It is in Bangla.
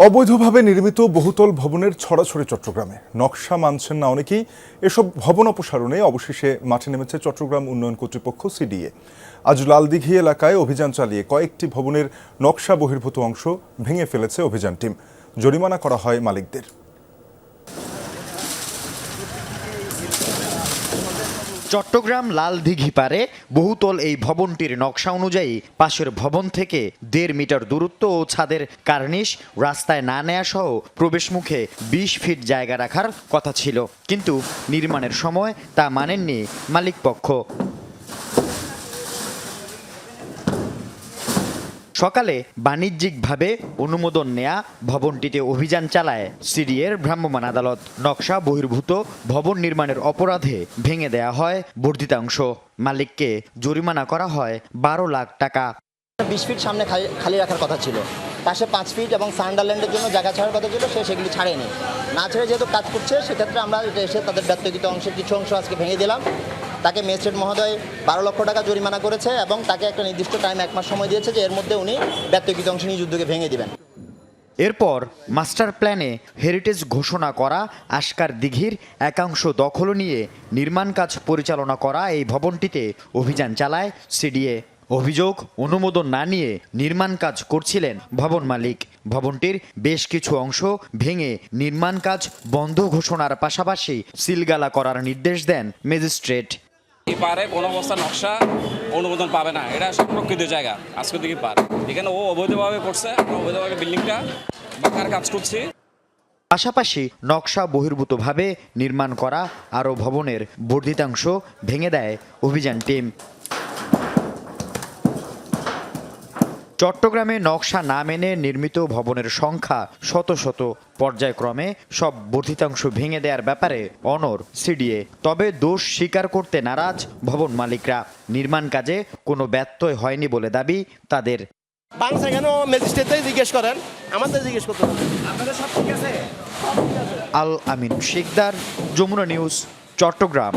অবৈধভাবে নির্মিত বহুতল ভবনের ছড়াছড়ি চট্টগ্রামে নকশা মানছেন না অনেকেই। এসব ভবন অপসারণে অবশেষে মাঠে নেমেছে চট্টগ্রাম উন্নয়ন কর্তৃপক্ষ সিডিএ। আজ লালদিঘি এলাকায় অভিযান চালিয়ে কয়েকটি ভবনের নকশা বহির্ভূত অংশ ভেঙে ফেলেছে অভিযান টিম। জরিমানা করা হয় মালিকদের। চট্টগ্রাম লালদিঘি পারে বহুতল এই ভবনটির নকশা অনুযায়ী পাশের ভবন থেকে 1.5 মিটার দূরত্ব ও ছাদের কার্নিশ রাস্তায় না নেয়া সহ প্রবেশমুখে 20 ফিট জায়গা রাখার কথা ছিল, কিন্তু নির্মাণের সময় তা মানেননি মালিকপক্ষ। সকালে বাণিজ্যিকভাবে অনুমোদন নেয়া ভবনটিতে অভিযান চালায় সিডিএর ভ্রাম্যমাণ আদালত। নকশা বহির্ভূত ভবন নির্মাণের অপরাধে ভেঙে দেয়া হয় বর্ধিতাংশ। মালিককে জরিমানা করা হয় 12 লাখ টাকা। 20 ফিট সামনে খালি রাখার কথা ছিল, পাশে 5 ফিট এবং সান্ডারল্যান্ডের জন্য জায়গা ছাড়ার কথা ছিল, সে সেগুলি ছাড়েনি। না ছেড়ে যেহেতু কাজ করছে, সেক্ষেত্রে আমরা এসে তাদের ব্যক্তিগত অংশের কিছু অংশ আজকে ভেঙে দিলাম। তাকে ম্যাজিস্ট্রেট মহোদয় 12 লক্ষ টাকা জরিমানা করেছে এবং তাকে একটা নির্দিষ্ট টাইম 1 মাস সময় দিয়েছে যে এর মধ্যে উনি ব্যক্তিগত অংশ নিজ উদ্যোগে ভেঙে দিবেন। এরপর মাস্টার প্ল্যানে হেরিটেজ ঘোষণা করা আশকার দিঘির একাংশ দখল নিয়ে নির্মাণ কাজ পরিচালনা করা এই ভবনটিতে অভিযান চালায় সিডিএ। অভিযোগ, অনুমোদন না নিয়ে নির্মাণ কাজ করছিলেন ভবন মালিক। ভবনটির বেশ কিছু অংশ ভেঙে নির্মাণ কাজ বন্ধ ঘোষণার পাশাপাশি সিলগালা করার নির্দেশ দেন ম্যাজিস্ট্রেট। এই পারে কোনো অবস্থা নকশা অনুমোদন পাবে না, এটা সংরক্ষিত জায়গা। আজকে দিকে পার এখানে ও অবৈধভাবে করছে, অবৈধভাবে বিল্ডিংটা বাঁকার কাজ করছি। পাশাপাশি নকশা বহির্ভূতভাবে নির্মাণ করা আরও ভবনের বর্ধিতাংশ ভেঙে দেয় অভিযান টিম। চট্টগ্রামে নকশা না মেনে নির্মিত ভবনের সংখ্যা শত শত। পর্যায়ক্রমে সব বর্ধিতাংশ ভেঙে দেওয়ার ব্যাপারে অনড় সিডিএ। তবে দোষ স্বীকার করতে নারাজ ভবন মালিকরা। নির্মাণ কাজে কোনো ব্যত্যয় হয়নি বলে দাবি তাদের। আল আমিন শিকদার, যমুনা নিউজ, চট্টগ্রাম।